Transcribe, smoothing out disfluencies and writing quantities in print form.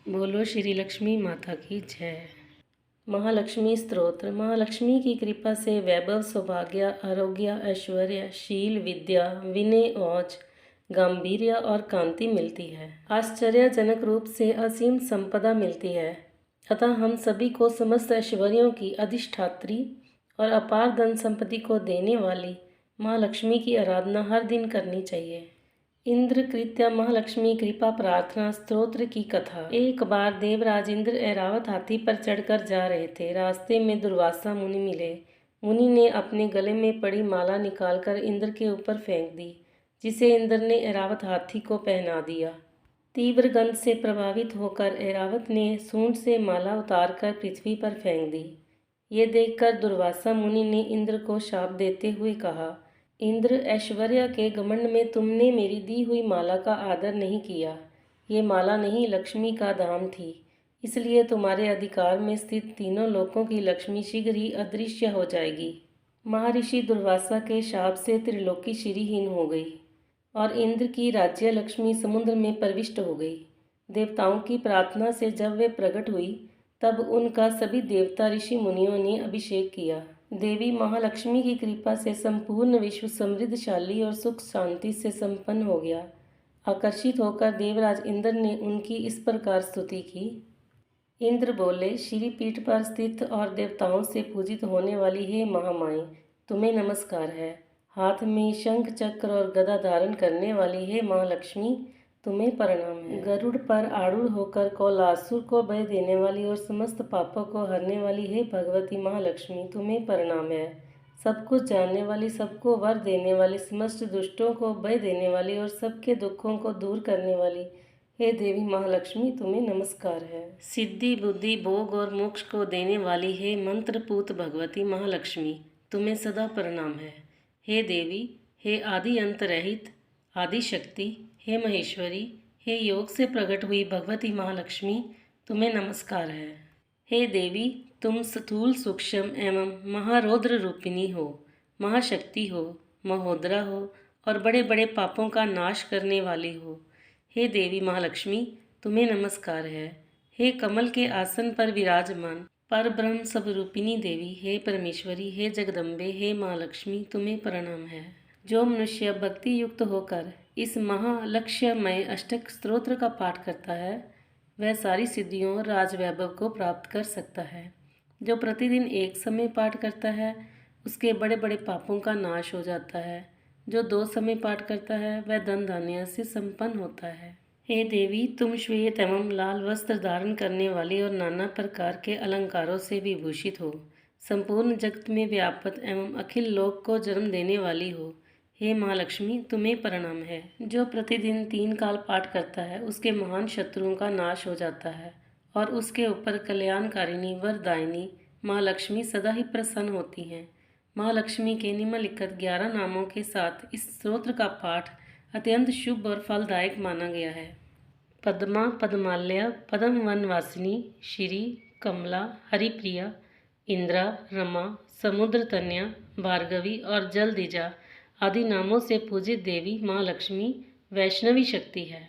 बोलो श्री लक्ष्मी माता की जय। महालक्ष्मी स्तोत्र। महालक्ष्मी की कृपा से वैभव, सौभाग्य, आरोग्य, ऐश्वर्य, शील, विद्या, विनय, औज, गांधीर्य और कांति मिलती है। आश्चर्यजनक रूप से असीम संपदा मिलती है। अतः हम सभी को समस्त ऐश्वर्यों की अधिष्ठात्री और अपार धन संपत्ति को देने वाली माँ लक्ष्मी की आराधना हर दिन करनी चाहिए। इंद्र कृत्य महालक्ष्मी कृपा प्रार्थना स्तोत्र की कथा। एक बार देवराज इंद्र ऐरावत हाथी पर चढ़कर जा रहे थे। रास्ते में दुर्वासा मुनि मिले। मुनि ने अपने गले में पड़ी माला निकालकर इंद्र के ऊपर फेंक दी, जिसे इंद्र ने ऐरावत हाथी को पहना दिया। तीव्र गंध से प्रभावित होकर ऐरावत ने सूंड से माला उतारकर पृथ्वी पर फेंक दी। ये देखकर दुर्वासा मुनि ने इंद्र को शाप देते हुए कहा, इंद्र, ऐश्वर्य के घमंड में तुमने मेरी दी हुई माला का आदर नहीं किया। ये माला नहीं, लक्ष्मी का धाम थी, इसलिए तुम्हारे अधिकार में स्थित तीनों लोकों की लक्ष्मी शीघ्र ही अदृश्य हो जाएगी। महर्षि दुर्वासा के शाप से त्रिलोकी श्रीहीन हो गई और इंद्र की राज्य लक्ष्मी समुद्र में प्रविष्ट हो गई। देवताओं की प्रार्थना से जब वे प्रकट हुई, तब उनका सभी देवता ऋषि मुनियों ने अभिषेक किया। देवी महालक्ष्मी की कृपा से संपूर्ण विश्व समृद्धशाली और सुख शांति से संपन्न हो गया। आकर्षित होकर देवराज इंद्र ने उनकी इस प्रकार स्तुति की। इंद्र बोले, श्री पीठ पर स्थित और देवताओं से पूजित होने वाली हे महामाई, तुम्हें नमस्कार है। हाथ में शंख चक्र और गदा धारण करने वाली हे महालक्ष्मी, तुम्हें प्रणाम है। गरुड़ पर आरूढ़ होकर कौलासुर को भय देने वाली और समस्त पापों को हरने वाली हे भगवती महालक्ष्मी, तुम्हें प्रणाम है। सब कुछ जानने वाली, सबको वर देने वाली, समस्त दुष्टों को भय देने वाली और सबके दुखों को दूर करने वाली हे देवी महालक्ष्मी, तुम्हें नमस्कार है। सिद्धि, बुद्धि, भोग और मोक्ष को देने वाली हे मंत्रपूत भगवती महालक्ष्मी, तुम्हें सदा प्रणाम है। हे देवी, हे आदि अंत रहित आदि शक्ति, हे महेश्वरी, हे योग से प्रकट हुई भगवती महालक्ष्मी, तुम्हें नमस्कार है। हे देवी, तुम स्थूल, सूक्ष्म एवं महारौद्र रूपिणी हो, महाशक्ति हो, महोदरा हो और बड़े बड़े पापों का नाश करने वाली हो। हे देवी महालक्ष्मी, तुम्हें नमस्कार है। हे कमल के आसन पर विराजमान पर ब्रह्म स्वरूपिणी देवी, हे परमेश्वरी, हे जगदम्बे, हे महालक्ष्मी, तुम्हें प्रणाम है। जो मनुष्य भक्ति युक्त होकर इस महालक्ष्यमय अष्टक स्तोत्र का पाठ करता है, वह सारी सिद्धियों और राजवैभव को प्राप्त कर सकता है। जो प्रतिदिन एक समय पाठ करता है, उसके बड़े बड़े पापों का नाश हो जाता है। जो 2 समय पाठ करता है, वह धन धान्य से संपन्न होता है। हे देवी, तुम श्वेत एवं लाल वस्त्र धारण करने वाली और नाना प्रकार के अलंकारों से विभूषित हो, संपूर्ण जगत में व्याप्त एवं अखिल लोक को जन्म देने वाली हो। हे महालक्ष्मी, तुम्हें प्रणाम है। जो प्रतिदिन 3 काल पाठ करता है, उसके महान शत्रुओं का नाश हो जाता है और उसके ऊपर कल्याणकारिणी वरदायिनी महालक्ष्मी सदा ही प्रसन्न होती हैं। महालक्ष्मी के निम्नलिखित 11 नामों के साथ इस स्तोत्र का पाठ अत्यंत शुभ और फलदायक माना गया है। पद्मा, पद्मालया, पद्म वनवासिनी, श्री, कमला, हरिप्रिया, इंद्रा, रमा, समुद्र तन्या, भार्गवी और जलदिजा आदि नामों से पूजित देवी महालक्ष्मी वैष्णवी शक्ति है।